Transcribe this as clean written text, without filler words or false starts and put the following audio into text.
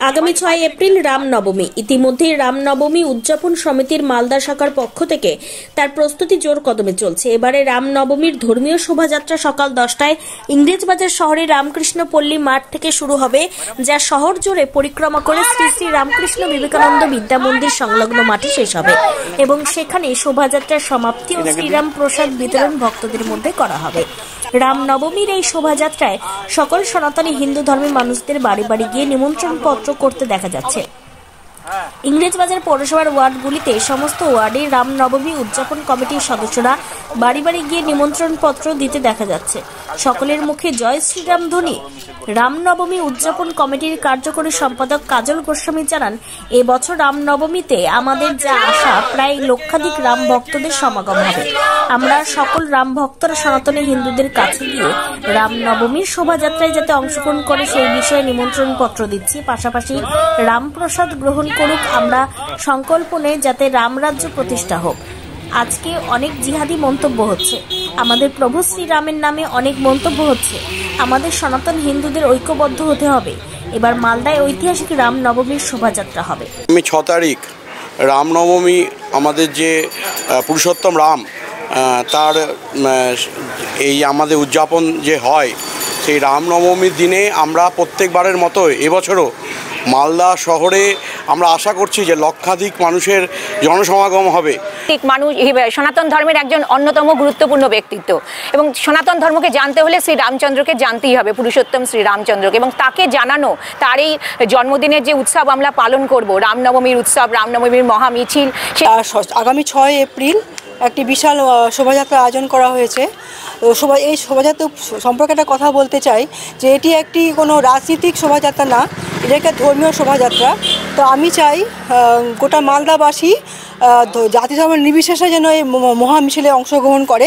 আগামী 6 এপ্রিল রামনবমী। ইতিমধ্যেই রামনবমী উদযাপন সমিতির মালদা শাখার পক্ষ থেকে তার প্রস্তুতি জোর কদমে চলছে। এবারে রামনবমীর ধর্মীয় শোভাযাত্রা সকাল 10টায় ইংরেজবাজার শহরের রামকৃষ্ণ পল্লী মাঠ থেকে শুরু হবে, যা শহর জুড়ে পরিক্রমা করে শ্রী শ্রী রামকৃষ্ণ বিবেকানন্দ বিদ্যা মন্দির সংলগ্ন মাঠে শেষ হবে এবং সেখানে শোভাযাত্রার সমাপ্তি ও শ্রীরাম প্রসাদ বিতরণ ভক্তদের মধ্যে করা হবে। রামনবমীর এই শোভাযাত্রায় সকল সনাতনী হিন্দু ধর্মের মানুষদের বাড়ি বাড়ি গিয়ে নিমন্ত্রণ পত্র করতে দেখা যাচ্ছে। ইংরেজবাজার পৌরসভার ওয়ার্ডগুলিতে সমস্ত ওয়ার্ডে রামনবমী উদযাপন কমিটির সদস্যরা বাড়ি বাড়ি গিয়ে নিমন্ত্রণ পত্র দিতে দেখা যাচ্ছে। সকলের মুখে জয় শ্রীরাম ধ্বনি। রামনবমী উদযাপন কমিটির কার্যকরী সম্পাদক কাজল গোস্বামী জানান, এবছর রামনবমীতে আমাদের যা আশা, প্রায় লক্ষাধিক রাম ভক্তদের সমাগম হবে। আমরা সকল রাম ভক্তরা সনাতনী হিন্দুদের কাছে গিয়ে রামনবমীর শোভাযাত্রায় যাতে অংশগ্রহণ করে সেই বিষয়ে নিমন্ত্রণ পত্র দিচ্ছি। পাশাপাশি রামপ্রসাদ গ্রহণ করুক, আমরা সংকল্প নেই যাতে রামরাজ্য প্রতিষ্ঠা হোক। আজকে অনেক জিহাদি মন্তব্য হচ্ছে, আমাদের প্রভু শ্রীরামের নামে অনেক মন্তব্য হচ্ছে। আমাদের সনাতন হিন্দুদের ঐক্যবদ্ধ হতে হবে। এবার মালদায় ঐতিহাসিক রামনবমীর শোভাযাত্রা হবে। 6 তারিখ রামনবমী, আমাদের যে পুরুষোত্তম রাম তার এই আমাদের উদযাপন যে হয়, সেই রামনবমীর দিনে আমরা প্রত্যেকবারের মতো এবছরও মালদা শহরে আমরা আশা করছি যে লক্ষাধিক মানুষের জনসমাগম হবে। মানুষ সনাতন ধর্মের একজন অন্যতম গুরুত্বপূর্ণ ব্যক্তিত্ব এবং সনাতন ধর্মকে জানতে হলে শ্রী রামচন্দ্রকে জানতেই হবে, পুরুষোত্তম শ্রী রামচন্দ্রকে, এবং তাকে জানানো, তার এই জন্মদিনের যে উৎসব আমরা পালন করব, রামনবমীর উৎসব, রামনবমীর মহামিছিল। আগামী 6 এপ্রিল একটি বিশাল শোভাযাত্রা আয়োজন করা হয়েছে। এই শোভাযাত্রা সম্পর্কে একটা কথা বলতে চাই যে এটি একটি কোনো রাজনীতিক শোভাযাত্রা না, এটা একটা ধর্মীয় শোভাযাত্রা। তো আমি চাই গোটা মালদাবাসী জাতি ধর্ম নির্বিশেষে যেন এই মহামিছিলে অংশগ্রহণ করে।